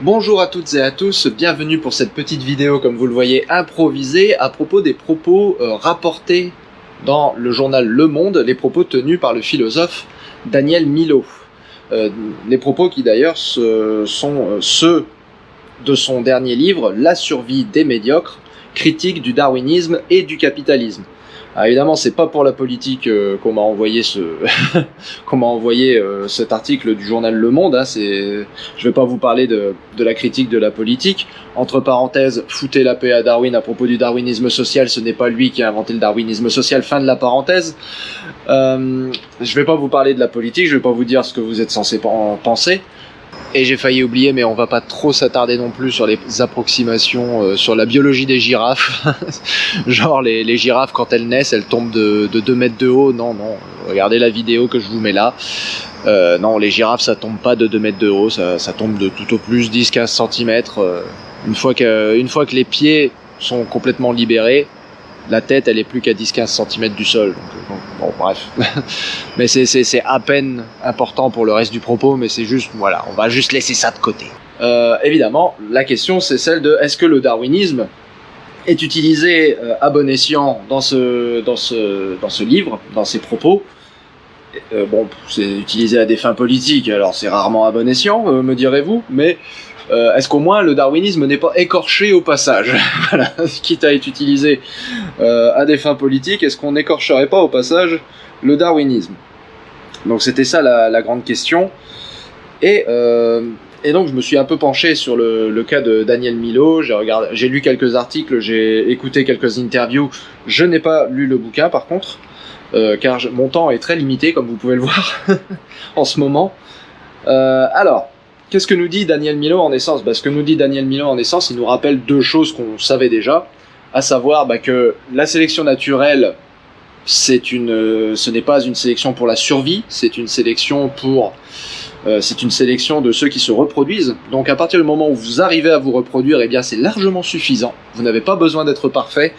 Bonjour à toutes et à tous, bienvenue pour cette petite vidéo, comme vous le voyez, improvisée à propos des propos rapportés dans le journal Le Monde, les propos tenus par le philosophe Daniel Milhaud. Les propos qui d'ailleurs sont ceux de son dernier livre, La survie des médiocres, critique du darwinisme et du capitalisme. Alors évidemment, c'est pas pour la politique qu'on m'a envoyé cet article du journal Le Monde. Hein, je vais pas vous parler de la critique de la politique. Entre parenthèses, foutez la paix à Darwin à propos du darwinisme social. Ce n'est pas lui qui a inventé le darwinisme social. Fin de la parenthèse. Je vais pas vous parler de la politique. Je vais pas vous dire ce que vous êtes censé penser. Et j'ai failli oublier, mais on va pas trop s'attarder non plus sur les approximations sur la biologie des girafes. Genre les girafes, quand elles naissent, elles tombent de 2 mètres de haut. Non, regardez la vidéo que je vous mets là. Non, les girafes, ça tombe pas de 2 mètres de haut, ça tombe de tout au plus 10-15 cm. Une fois que les pieds sont complètement libérés, la tête, elle est plus qu'à 10-15 cm du sol. Donc, bon, bref. Mais c'est à peine important pour le reste du propos, mais c'est juste, voilà, on va juste laisser ça de côté. Évidemment, la question, c'est celle de est-ce que le darwinisme est utilisé à bon escient dans ce livre, dans ses propos. Bon, c'est utilisé à des fins politiques, alors c'est rarement à bon escient, me direz-vous, mais est-ce qu'au moins le darwinisme n'est pas écorché au passage? Voilà, quitte à être utilisé à des fins politiques, est-ce qu'on n'écorcherait pas au passage le darwinisme? Donc c'était ça la grande question. Et donc je me suis un peu penché sur le cas de Daniel Milhaud. J'ai lu quelques articles, j'ai écouté quelques interviews. Je n'ai pas lu le bouquin par contre, car mon temps est très limité, comme vous pouvez le voir en ce moment. Alors, qu'est-ce que nous dit Daniel Milhaud en essence? Ce que nous dit Daniel Milhaud en essence, il nous rappelle deux choses qu'on savait déjà, à savoir que la sélection naturelle, ce n'est pas une sélection pour la survie, c'est une sélection de ceux qui se reproduisent. Donc à partir du moment où vous arrivez à vous reproduire, eh bien c'est largement suffisant. Vous n'avez pas besoin d'être parfait.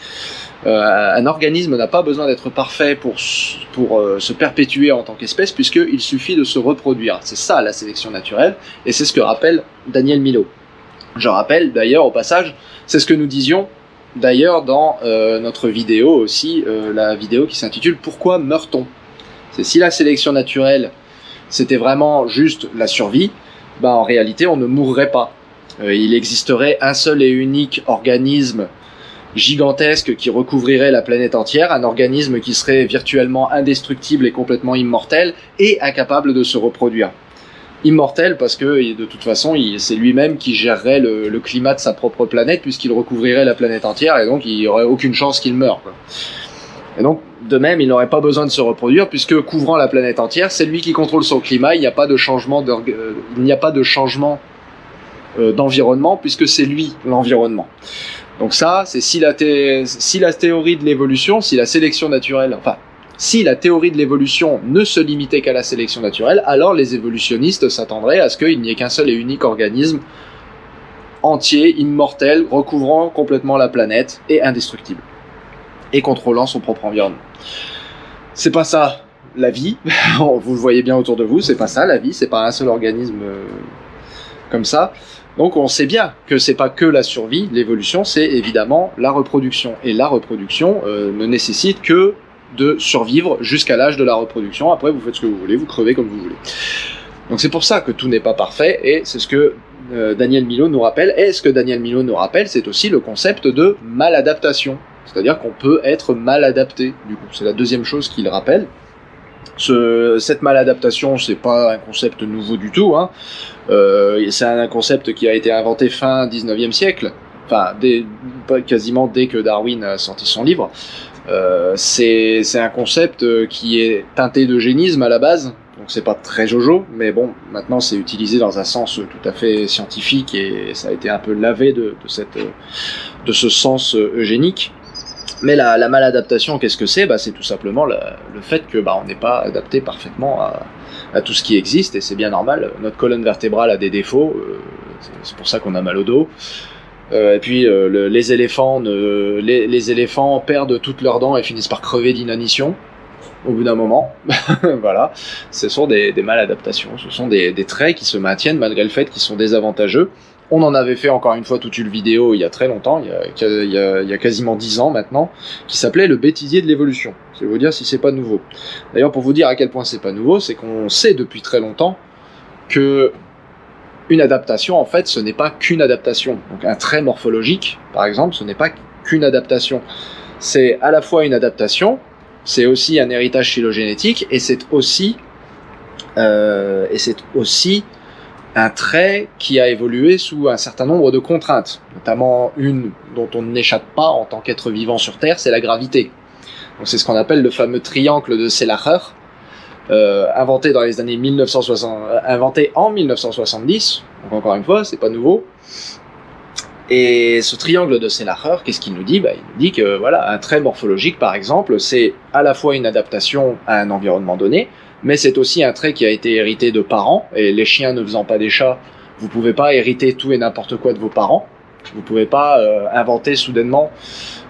Un organisme n'a pas besoin d'être parfait pour se perpétuer en tant qu'espèce, puisqu'il suffit de se reproduire. C'est ça la sélection naturelle, et c'est ce que rappelle Daniel Milhaud. Je rappelle d'ailleurs au passage, c'est ce que nous disions d'ailleurs dans notre vidéo aussi, la vidéo qui s'intitule « Pourquoi meurt-on ?» C'est si la sélection naturelle c'était vraiment juste la survie, en réalité on ne mourrait pas. Il existerait un seul et unique organisme gigantesque qui recouvrirait la planète entière, un organisme qui serait virtuellement indestructible et complètement immortel et incapable de se reproduire. Immortel parce que de toute façon c'est lui-même qui gérerait le climat de sa propre planète, puisqu'il recouvrirait la planète entière, et donc il n'y aurait aucune chance qu'il meure, quoi. Et donc de même il n'aurait pas besoin de se reproduire, puisque couvrant la planète entière, c'est lui qui contrôle son climat, il n'y a pas de changement d'environnement, puisque c'est lui l'environnement. Donc ça, c'est si la théorie de l'évolution, si la sélection naturelle, si la théorie de l'évolution ne se limitait qu'à la sélection naturelle, alors les évolutionnistes s'attendraient à ce qu'il n'y ait qu'un seul et unique organisme entier, immortel, recouvrant complètement la planète et indestructible, et contrôlant son propre environnement. C'est pas ça la vie, vous le voyez bien autour de vous, c'est pas ça la vie, c'est pas un seul organisme comme ça. Donc on sait bien que c'est pas que la survie, l'évolution, c'est évidemment la reproduction. Et la reproduction ne nécessite que de survivre jusqu'à l'âge de la reproduction. Après vous faites ce que vous voulez, vous crevez comme vous voulez. Donc c'est pour ça que tout n'est pas parfait, et c'est ce que Daniel Milhaud nous rappelle. Et ce que Daniel Milhaud nous rappelle, c'est aussi le concept de maladaptation. C'est-à-dire qu'on peut être mal adapté, du coup. C'est la deuxième chose qu'il rappelle. Cette maladaptation, c'est pas un concept nouveau du tout, hein. C'est un concept qui a été inventé fin 19e siècle, quasiment dès que Darwin a sorti son livre. C'est un concept qui est teinté d'eugénisme à la base, donc c'est pas très jojo, mais bon, maintenant c'est utilisé dans un sens tout à fait scientifique, et ça a été un peu lavé de ce sens eugénique. Mais la maladaptation, qu'est-ce que c'est? C'est tout simplement le fait que on n'est pas adapté parfaitement à tout ce qui existe, et c'est bien normal. Notre colonne vertébrale a des défauts, c'est pour ça qu'on a mal au dos. Et puis les éléphants perdent toutes leurs dents et finissent par crever d'inanition au bout d'un moment. Voilà, ce sont des maladaptations, ce sont des traits qui se maintiennent malgré le fait qu'ils sont désavantageux. On en avait fait encore une fois toute une vidéo il y a très longtemps, il y a quasiment 10 ans maintenant, qui s'appelait le bêtisier de l'évolution. Je vais vous dire si c'est pas nouveau. D'ailleurs, pour vous dire à quel point c'est pas nouveau, c'est qu'on sait depuis très longtemps que une adaptation, en fait, ce n'est pas qu'une adaptation. Donc un trait morphologique, par exemple, ce n'est pas qu'une adaptation. C'est à la fois une adaptation, c'est aussi un héritage phylogénétique, et c'est aussi un trait qui a évolué sous un certain nombre de contraintes, notamment une dont on n'échappe pas en tant qu'être vivant sur Terre, c'est la gravité. Donc c'est ce qu'on appelle le fameux triangle de Selacher, inventé dans les années 1960, inventé en 1970. Donc encore une fois, c'est pas nouveau. Et ce triangle de Selacher, qu'est-ce qu'il nous dit ? Il nous dit que voilà, un trait morphologique, par exemple, c'est à la fois une adaptation à un environnement donné, mais c'est aussi un trait qui a été hérité de parents, et les chiens ne faisant pas des chats, vous pouvez pas hériter tout et n'importe quoi de vos parents. Vous pouvez pas inventer soudainement,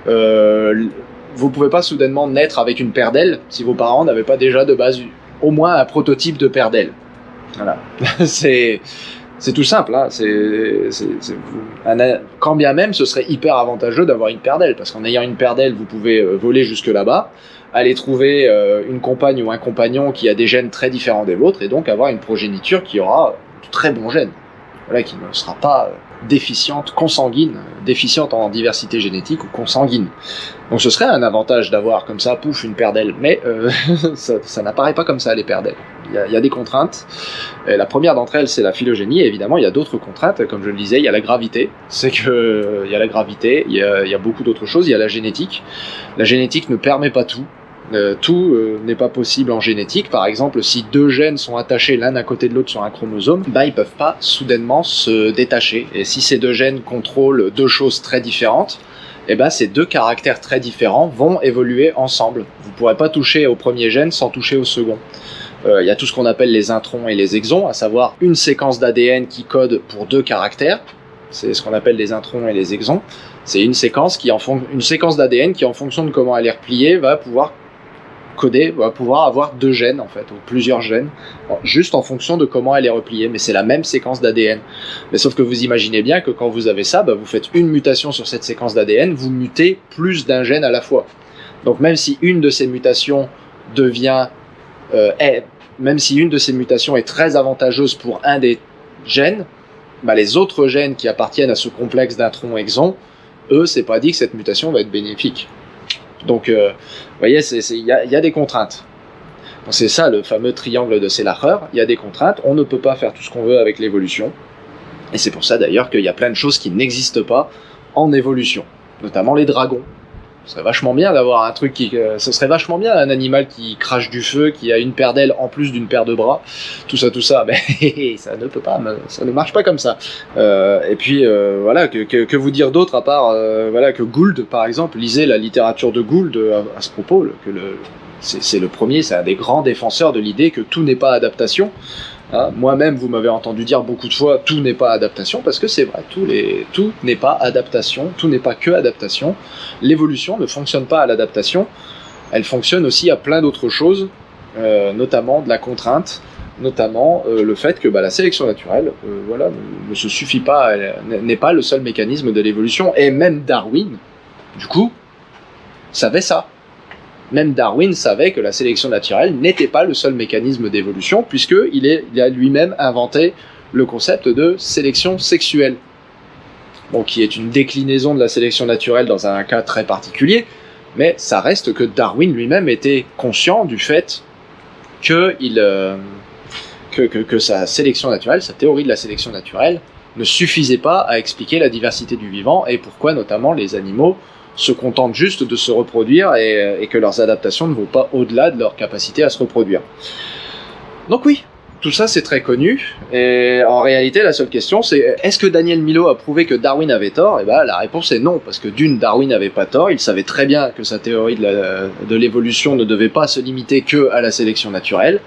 vous pouvez pas soudainement naître avec une paire d'ailes si vos parents n'avaient pas déjà de base au moins un prototype de paire d'ailes. Voilà, c'est tout simple. Hein. Quand bien même, ce serait hyper avantageux d'avoir une paire d'ailes, parce qu'en ayant une paire d'ailes, vous pouvez voler jusque là-bas, aller trouver une compagne ou un compagnon qui a des gènes très différents des vôtres, et donc avoir une progéniture qui aura de très bons gènes, voilà, qui ne sera pas déficiente, consanguine, déficiente en diversité génétique ou consanguine. Donc ce serait un avantage d'avoir comme ça, pouf, une paire d'ailes, mais ça n'apparaît pas comme ça, les paires d'ailes. Il y a des contraintes. Et la première d'entre elles, c'est la phylogénie, et évidemment, il y a d'autres contraintes, comme je le disais, il y a la gravité. C'est que il y a la gravité, il y a beaucoup d'autres choses, il y a la génétique. La génétique ne permet pas tout. Tout n'est pas possible en génétique. Par exemple, si deux gènes sont attachés l'un à côté de l'autre sur un chromosome, ils peuvent pas soudainement se détacher. Et si ces deux gènes contrôlent deux choses très différentes, ces deux caractères très différents vont évoluer ensemble. Vous pourrez pas toucher au premier gène sans toucher au second. Il y a tout ce qu'on appelle les introns et les exons, à savoir une séquence d'ADN qui code pour deux caractères. C'est ce qu'on appelle les introns et les exons. C'est une séquence d'ADN qui, en fonction de comment elle est repliée, va pouvoir avoir deux gènes, en fait, ou plusieurs gènes, juste en fonction de comment elle est repliée, mais c'est la même séquence d'ADN. Mais sauf que vous imaginez bien que quand vous avez ça, vous faites une mutation sur cette séquence d'ADN, vous mutez plus d'un gène à la fois. Donc même si une de ces mutations est très avantageuse pour un des gènes, les autres gènes qui appartiennent à ce complexe d'introns-exons, eux, c'est pas dit que cette mutation va être bénéfique. Donc, vous voyez, il y a des contraintes. Donc, c'est ça le fameux triangle de Selacher. Il y a des contraintes. On ne peut pas faire tout ce qu'on veut avec l'évolution. Et c'est pour ça d'ailleurs qu'il y a plein de choses qui n'existent pas en évolution, notamment les dragons. Ce serait vachement bien d'avoir un truc ce serait vachement bien un animal qui crache du feu, qui a une paire d'ailes en plus d'une paire de bras, tout ça, mais ça ne peut pas, ça ne marche pas comme ça. Et puis voilà, que vous dire d'autre à part que Gould, par exemple, lisez la littérature de Gould à ce propos, c'est le premier, c'est un des grands défenseurs de l'idée que tout n'est pas adaptation. Hein, moi-même, vous m'avez entendu dire beaucoup de fois, tout n'est pas adaptation, parce que c'est vrai, tout n'est pas adaptation, tout n'est pas que adaptation. L'évolution ne fonctionne pas à l'adaptation, elle fonctionne aussi à plein d'autres choses, notamment de la contrainte, notamment le fait que la sélection naturelle ne se suffit pas, n'est pas le seul mécanisme de l'évolution, et même Darwin, du coup, savait ça. Même Darwin savait que la sélection naturelle n'était pas le seul mécanisme d'évolution, puisqu'il a lui-même inventé le concept de sélection sexuelle, qui est une déclinaison de la sélection naturelle dans un cas très particulier, mais ça reste que Darwin lui-même était conscient du fait que sa sélection naturelle, sa théorie de la sélection naturelle, ne suffisait pas à expliquer la diversité du vivant, et pourquoi notamment les animaux se contentent juste de se reproduire et que leurs adaptations ne vont pas au-delà de leur capacité à se reproduire. Donc oui, tout ça c'est très connu, et en réalité la seule question c'est est-ce que Daniel Milhaud a prouvé que Darwin avait tort ? Et la réponse est non, parce que Darwin n'avait pas tort, il savait très bien que sa théorie de l'évolution ne devait pas se limiter que à la sélection naturelle.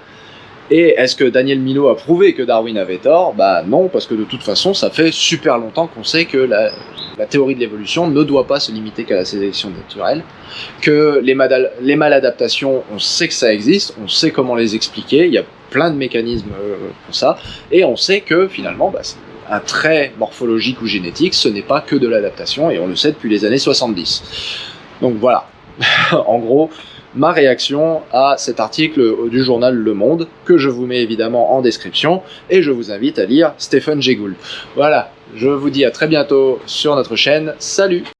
Et est-ce que Daniel Milhaud a prouvé que Darwin avait tort ? Non, parce que de toute façon, ça fait super longtemps qu'on sait que la théorie de l'évolution ne doit pas se limiter qu'à la sélection naturelle, que les maladaptations, on sait que ça existe, on sait comment les expliquer, il y a plein de mécanismes pour ça, et on sait que finalement, un trait morphologique ou génétique, ce n'est pas que de l'adaptation, et on le sait depuis les années 70. Donc voilà, en gros, ma réaction à cet article du journal Le Monde, que je vous mets évidemment en description, et je vous invite à lire Stephen Jay Gould. Voilà, je vous dis à très bientôt sur notre chaîne, salut!